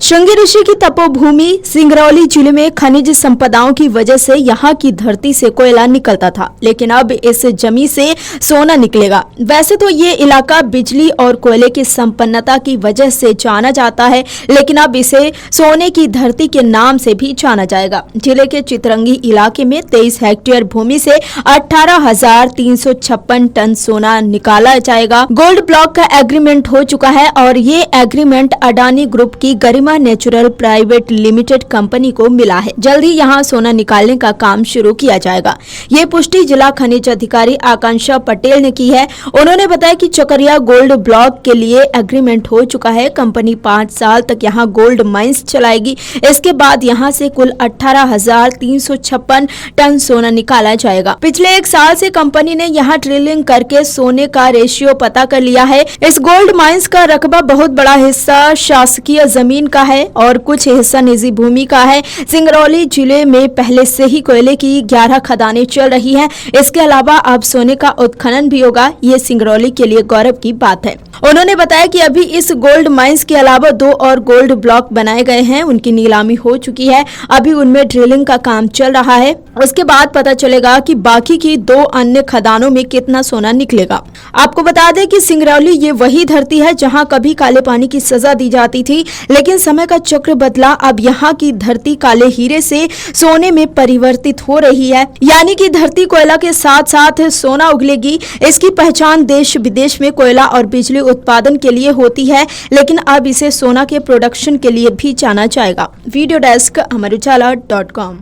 श्रृंगी ऋषि की तपोभूमि सिंगरौली जिले में खनिज संपदाओं की वजह से यहाँ की धरती से कोयला निकलता था, लेकिन अब इस जमी से सोना निकलेगा। वैसे तो ये इलाका बिजली और कोयले की संपन्नता की वजह से जाना जाता है, लेकिन अब इसे सोने की धरती के नाम से भी जाना जाएगा। जिले के चितरंगी इलाके में 23 हेक्टेयर भूमि से 18,356 टन सोना निकाला जाएगा। गोल्ड ब्लॉक का एग्रीमेंट हो चुका है और ये एग्रीमेंट अडानी ग्रुप की गरिमा नेचुरल प्राइवेट लिमिटेड कंपनी को मिला है। जल्द ही यहां सोना निकालने का काम शुरू किया जाएगा। ये पुष्टि जिला खनिज अधिकारी आकांक्षा पटेल ने की है। उन्होंने बताया कि चकरिया गोल्ड ब्लॉक के लिए एग्रीमेंट हो चुका है। कंपनी 5 साल तक यहां गोल्ड माइंस चलाएगी। इसके बाद यहां से कुल 18,356 टन सोना निकाला जाएगा। पिछले 1 साल से कंपनी ने यहां ड्रिलिंग करके सोने का रेशियो पता कर लिया है। इस गोल्ड माइंस का रकबा बहुत बड़ा हिस्सा शासकीय जमीन का है और कुछ हिस्सा निजी भूमि का है। सिंगरौली जिले में पहले से ही कोयले की 11 खदानें चल रही हैं। इसके अलावा अब सोने का उत्खनन भी होगा। ये सिंगरौली के लिए गौरव की बात है। उन्होंने बताया कि अभी इस गोल्ड माइंस के अलावा 2 और गोल्ड ब्लॉक बनाए गए हैं। उनकी नीलामी हो चुकी है। अभी उनमें ड्रिलिंग का काम चल रहा है। उसके बाद पता चलेगा कि बाकी की 2 अन्य खदानों में कितना सोना निकलेगा। आपको बता दें कि सिंगरौली ये वही धरती है जहां कभी काले पानी की सजा दी जाती थी, लेकिन समय का चक्र बदला। अब यहाँ की धरती काले हीरे से सोने में परिवर्तित हो रही है। यानी कि धरती कोयला के साथ साथ सोना उगलेगी। इसकी पहचान देश विदेश में कोयला और बिजली उत्पादन के लिए होती है, लेकिन अब इसे सोना के प्रोडक्शन के लिए भी जाना जाएगा। वीडियो डेस्क अमरुजाला.com।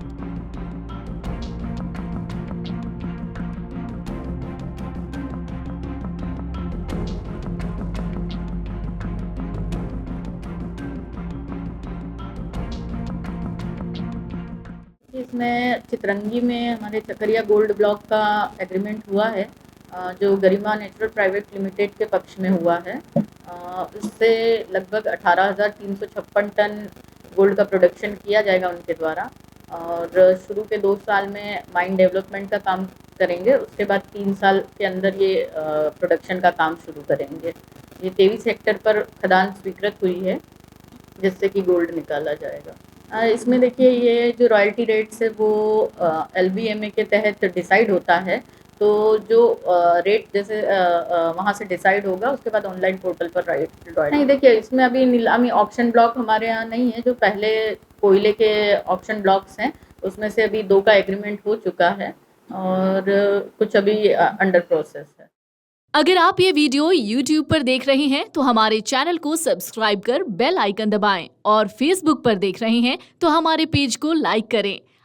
इसमें चितरंगी में हमारे चकरिया गोल्ड ब्लॉक का एग्रीमेंट हुआ है, जो गरिमा नेचुरल प्राइवेट लिमिटेड के पक्ष में हुआ है। इससे लगभग 18,356 टन गोल्ड का प्रोडक्शन किया जाएगा उनके द्वारा। और शुरू के 2 साल में माइन डेवलपमेंट का काम करेंगे। उसके बाद 3 साल के अंदर ये प्रोडक्शन का काम शुरू करेंगे। ये 23 हेक्टेयर पर खदान स्वीकृत हुई है, जिससे कि गोल्ड निकाला जाएगा। इसमें देखिए, ये जो रॉयल्टी रेट्स है वो LBMA के तहत डिसाइड होता है। तो जो रेट जैसे वहाँ से डिसाइड होगा, उसके बाद ऑनलाइन पोर्टल पर राइट नहीं। देखिए, इसमें अभी नीलामी ऑक्शन ब्लॉक हमारे यहाँ नहीं है। जो पहले कोयले के ऑक्शन ब्लॉक्स हैं, उसमें से अभी 2 का एग्रीमेंट हो चुका है और कुछ अभी अंडर प्रोसेस है। अगर आप ये वीडियो YouTube पर देख रहे हैं तो हमारे चैनल को सब्सक्राइब कर बेल आइकन दबाएं और Facebook पर देख रहे हैं तो हमारे पेज को लाइक करें।